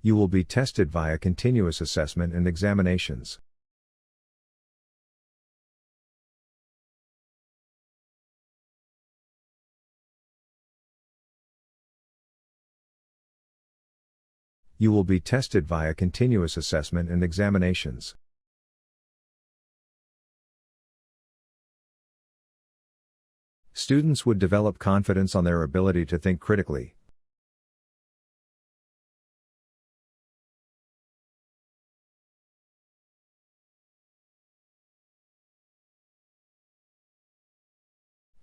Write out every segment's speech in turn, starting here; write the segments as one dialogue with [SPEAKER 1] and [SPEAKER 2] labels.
[SPEAKER 1] You will be tested via continuous assessment and examinations. You will be tested via continuous assessment and examinations. Students would develop confidence on their ability to think critically.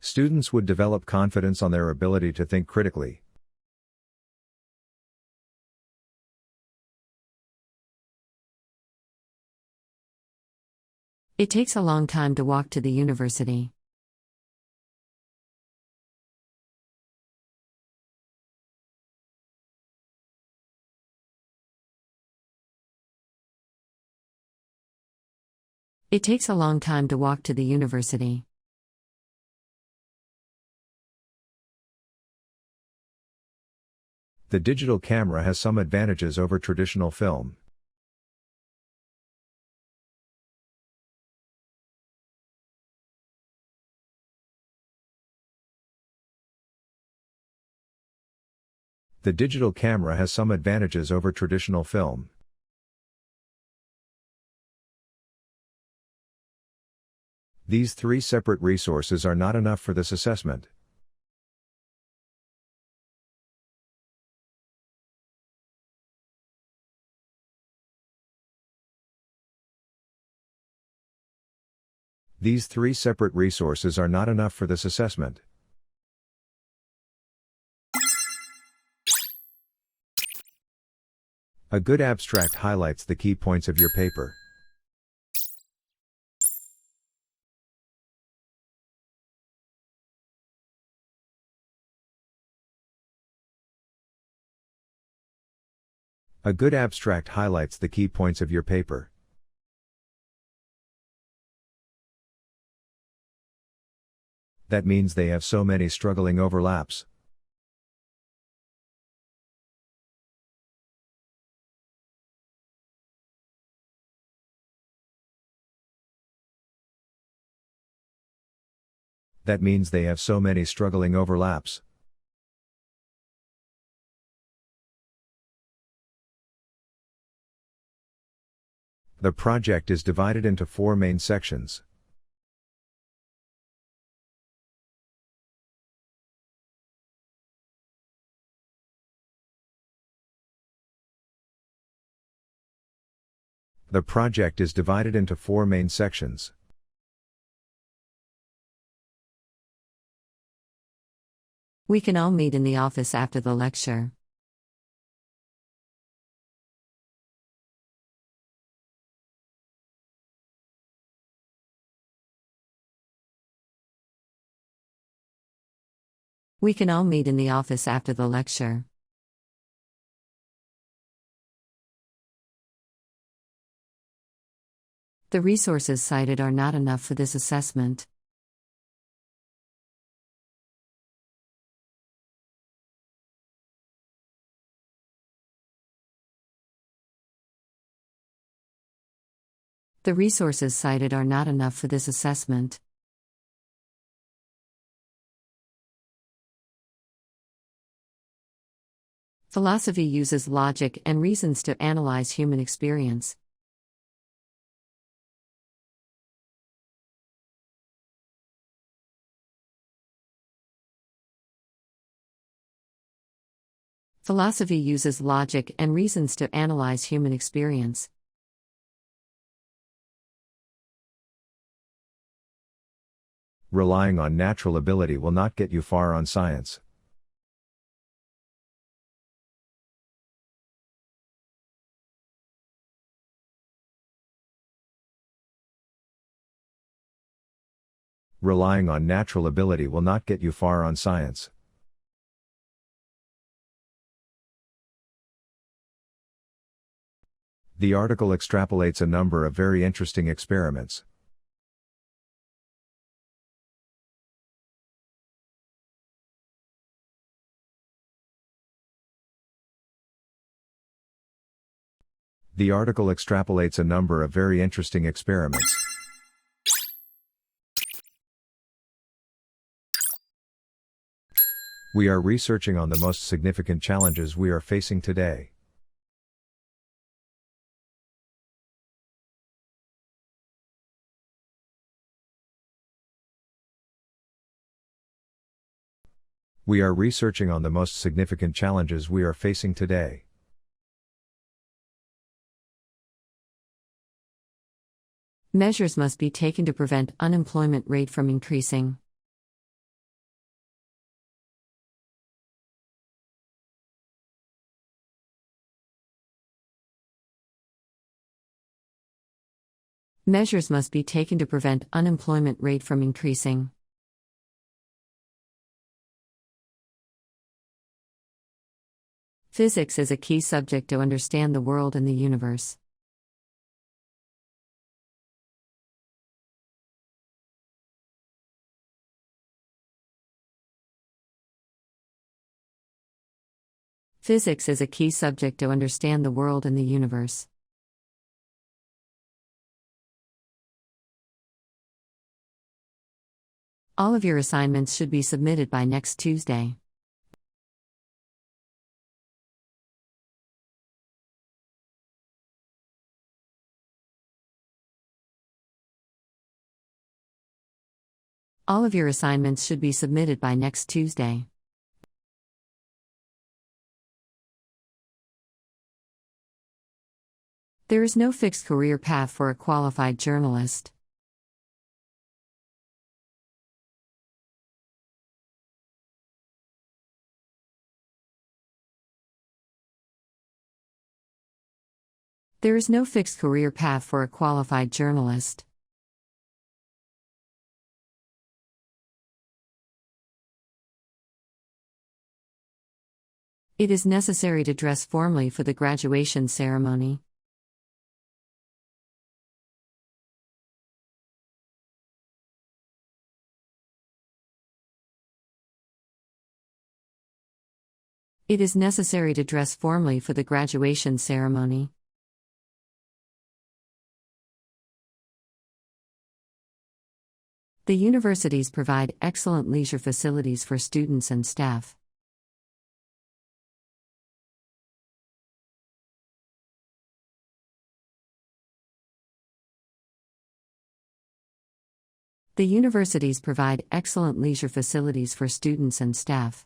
[SPEAKER 1] Students would develop confidence on their ability to think critically.
[SPEAKER 2] It takes a long time to walk to the university. It takes a long time to walk to the university.
[SPEAKER 1] The digital camera has some advantages over traditional film. The digital camera has some advantages over traditional film. These three separate resources are not enough for this assessment. These three separate resources are not enough for this assessment. A good abstract highlights the key points of your paper. A good abstract highlights the key points of your paper. That means they have so many struggling overlaps. That means they have so many struggling overlaps. The project is divided into 4 main sections. The project is divided into 4 main sections.
[SPEAKER 2] We can all meet in the office after the lecture. We can all meet in the office after the lecture. The resources cited are not enough for this assessment. The resources cited are not enough for this assessment. Philosophy uses logic and reasons to analyze human experience. Philosophy uses logic and reasons to analyze human experience.
[SPEAKER 1] Relying on natural ability will not get you far on science. Relying on natural ability will not get you far on science. The article extrapolates a number of very interesting experiments. The article extrapolates a number of very interesting experiments. We are researching on the most significant challenges we are facing today. We are researching on the most significant challenges we are facing today.
[SPEAKER 2] Measures must be taken to prevent unemployment rate from increasing. Measures must be taken to prevent unemployment rate from increasing. Physics is a key subject to understand the world and the universe. Physics is a key subject to understand the world and the universe. All of your assignments should be submitted by next Tuesday. All of your assignments should be submitted by next Tuesday. There is no fixed career path for a qualified journalist. There is no fixed career path for a qualified journalist. It is necessary to dress formally for the graduation ceremony. It is necessary to dress formally for the graduation ceremony. The universities provide excellent leisure facilities for students and staff. The universities provide excellent leisure facilities for students and staff.